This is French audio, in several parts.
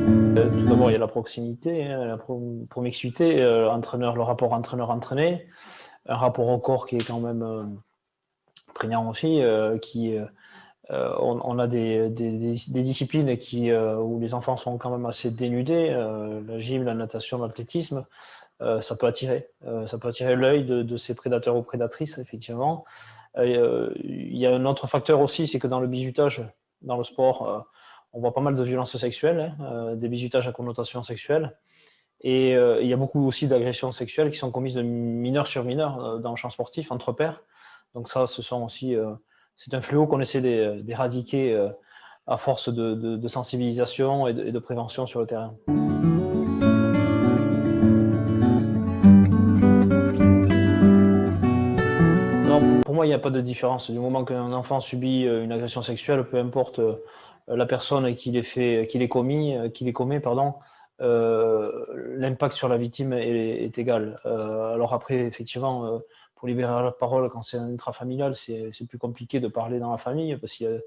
Tout d'abord, il y a la proximité, hein, la promiscuité, le rapport entraîneur-entraîné, un rapport au corps qui est quand même prégnant aussi, on a des disciplines où les enfants sont quand même assez dénudés, la gym, la natation, l'athlétisme, ça peut attirer l'œil de ces prédateurs ou prédatrices, effectivement. Il y a un autre facteur aussi, c'est que dans le bizutage, dans le sport, on voit pas mal de violences sexuelles, hein, des bizutages à connotation sexuelle. Et il y a beaucoup aussi d'agressions sexuelles qui sont commises de mineurs sur mineurs dans le champ sportif, entre pairs. Donc ça, c'est un fléau qu'on essaie d'éradiquer à force de sensibilisation et de prévention sur le terrain. Non, pour moi, il n'y a pas de différence. Du moment qu'un enfant subit une agression sexuelle, peu importe la personne qui les commet, pardon, l'impact sur la victime est égal. Alors après, effectivement, pour libérer la parole quand c'est un intrafamilial, c'est plus compliqué de parler dans la famille parce qu'il y a,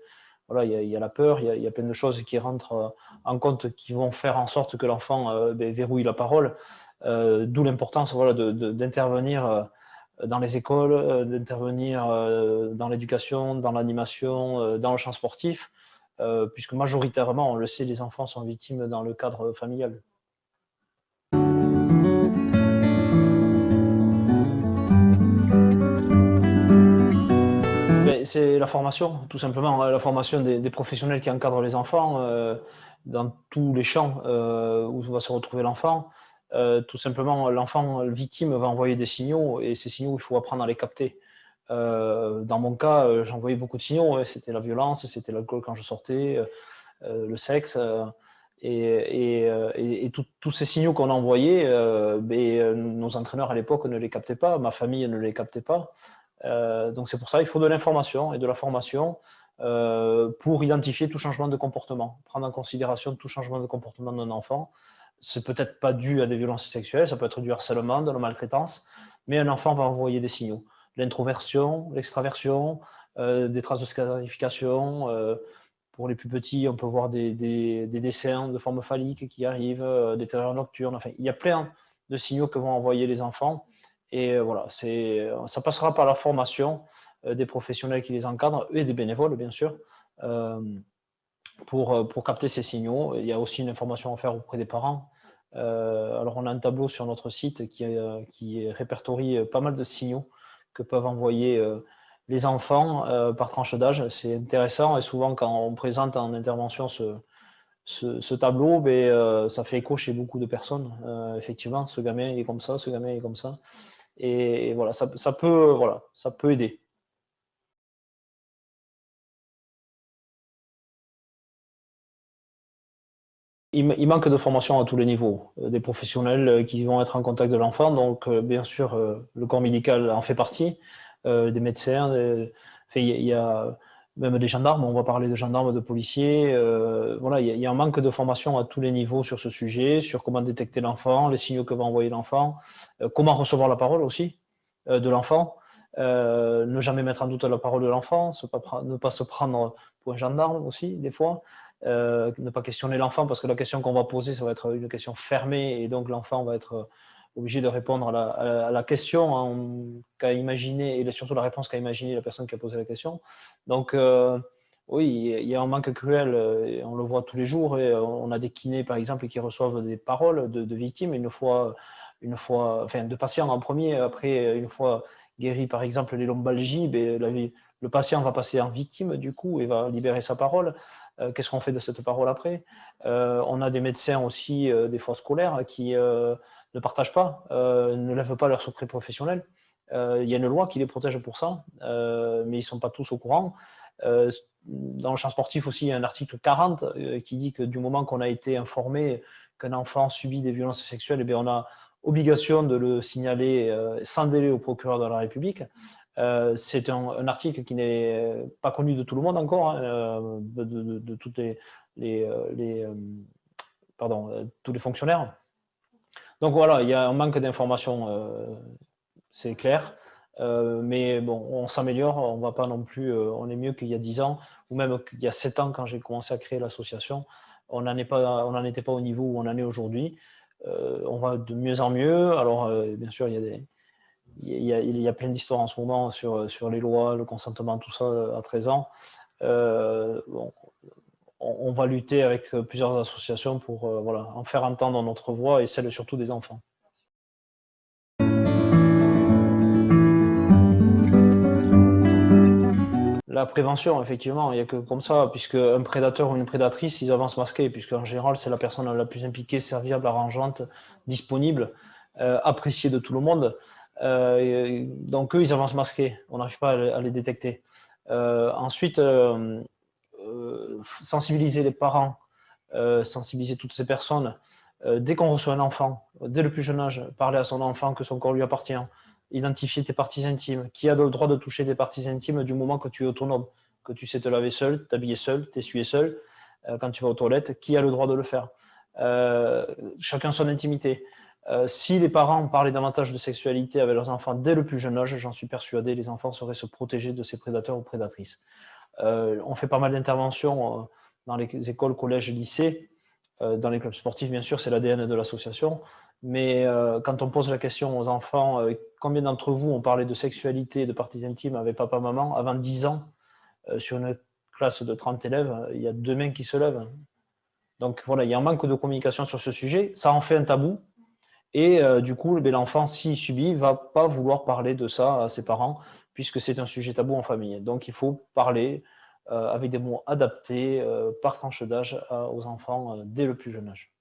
voilà, il y a la peur, il y a plein de choses qui rentrent en compte qui vont faire en sorte que l'enfant verrouille la parole. D'où l'importance voilà, d'intervenir dans les écoles, d'intervenir dans l'éducation, dans l'animation, dans le champ sportif, puisque majoritairement, on le sait, les enfants sont victimes dans le cadre familial. C'est la formation, tout simplement, la formation des professionnels qui encadrent les enfants dans tous les champs où va se retrouver l'enfant. Tout simplement, l'enfant victime va envoyer des signaux et ces signaux, il faut apprendre à les capter. Dans mon cas, j'envoyais beaucoup de signaux. C'était la violence, c'était l'alcool quand je sortais, le sexe. Et tous ces signaux qu'on envoyait, nos entraîneurs à l'époque ne les captaient pas, ma famille ne les captait pas. Donc c'est pour ça qu'il faut de l'information et de la formation pour identifier tout changement de comportement, prendre en considération tout changement de comportement d'un enfant. C'est peut-être pas dû à des violences sexuelles, ça peut être du harcèlement, de la maltraitance, mais un enfant va envoyer des signaux. L'introversion, l'extraversion, des traces de scarification. Pour les plus petits, on peut voir des dessins de forme phallique qui arrivent, des terreurs nocturnes. Enfin, il y a plein de signaux que vont envoyer les enfants. Et voilà, ça passera par la formation des professionnels qui les encadrent et des bénévoles, bien sûr, euh, pour capter ces signaux. Il y a aussi une information à faire auprès des parents. Alors, on a un tableau sur notre site qui répertorie pas mal de signaux que peuvent envoyer les enfants par tranche d'âge. C'est intéressant et souvent, quand on présente en intervention ce tableau, ça fait écho chez beaucoup de personnes. Effectivement, ce gamin est comme ça, ce gamin est comme ça. Et voilà, ça peut aider. Il manque de formation à tous les niveaux, des professionnels qui vont être en contact de l'enfant. Donc, bien sûr, le corps médical en fait partie, des médecins, enfin, il y a même des gendarmes, on va parler de gendarmes, de policiers. Voilà, il y a un manque de formation à tous les niveaux sur ce sujet, sur comment détecter l'enfant, les signaux que va envoyer l'enfant, comment recevoir la parole aussi de l'enfant, ne jamais mettre en doute la parole de l'enfant, ne pas se prendre pour un gendarme aussi, des fois. Ne pas questionner l'enfant parce que la question qu'on va poser, ça va être une question fermée et donc l'enfant va être obligé de répondre à la question qu'a imaginé et surtout la réponse qu'a imaginé la personne qui a posé la question. Donc, oui, il y a un manque cruel et on le voit tous les jours. Et on a des kinés, par exemple, qui reçoivent des paroles de victimes enfin, de patients en premier. Après, une fois guéri, par exemple, les lombalgies, le patient va passer en victime du coup et va libérer sa parole. Qu'est-ce qu'on fait de cette parole après? On a des médecins aussi, des fois scolaires, qui ne partagent pas, ne lèvent pas leur secret professionnel. Il y a une loi qui les protège pour ça, mais ils ne sont pas tous au courant. Dans le champ sportif aussi, il y a un article 40 qui dit que du moment qu'on a été informé qu'un enfant subit des violences sexuelles, on a obligation de le signaler sans délai au procureur de la République. C'est un article qui n'est pas connu de tout le monde encore, hein, de toutes tous les fonctionnaires. Donc voilà, il y a un manque d'informations, c'est clair. Mais bon, on s'améliore, on va pas non plus, on est mieux qu'il y a 10 ans, ou même qu'il y a 7 ans quand j'ai commencé à créer l'association. on n'en était pas au niveau où on en est aujourd'hui. On va de mieux en mieux. Alors, bien sûr, il y a plein d'histoires en ce moment sur les lois, le consentement, tout ça à 13 ans. Bon, on va lutter avec plusieurs associations pour voilà, en faire entendre notre voix et celle surtout des enfants. La prévention, effectivement, il n'y a que comme ça, puisque un prédateur ou une prédatrice, ils avancent masqués, puisque en général, c'est la personne la plus impliquée, serviable, arrangeante, disponible, appréciée de tout le monde. Donc eux, ils avancent masqués, on n'arrive pas à les détecter. Ensuite, sensibiliser les parents, sensibiliser toutes ces personnes. Dès qu'on reçoit un enfant, dès le plus jeune âge, parler à son enfant que son corps lui appartient, identifier tes parties intimes, qui a le droit de toucher tes parties intimes du moment que tu es autonome, que tu sais te laver seul, t'habiller seul, t'essuyer seul, quand tu vas aux toilettes, qui a le droit de le faire. Chacun son intimité. Si les parents parlaient davantage de sexualité avec leurs enfants dès le plus jeune âge, j'en suis persuadé, les enfants sauraient se protéger de ces prédateurs ou prédatrices. On fait pas mal d'interventions dans les écoles, collèges et lycées. Dans les clubs sportifs, bien sûr, c'est l'ADN de l'association. Mais quand on pose la question aux enfants, combien d'entre vous ont parlé de sexualité, de parties intimes avec papa, maman, avant 10 ans, sur une classe de 30 élèves, il y a 2 mains qui se lèvent. Donc voilà, il y a un manque de communication sur ce sujet. Ça en fait un tabou. Et du coup, l'enfant, s'il subit, ne va pas vouloir parler de ça à ses parents, puisque c'est un sujet tabou en famille. Donc il faut parler avec des mots adaptés, par tranche d'âge, aux enfants dès le plus jeune âge.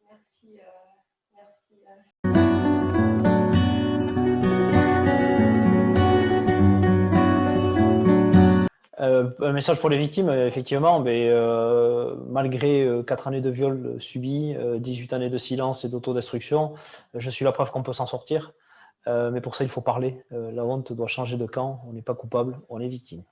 Merci. Un message pour les victimes, effectivement, mais, malgré 4 années de viol subis, 18 années de silence et d'autodestruction, je suis la preuve qu'on peut s'en sortir. Mais pour ça, il faut parler. La honte doit changer de camp. On n'est pas coupable, on est victime.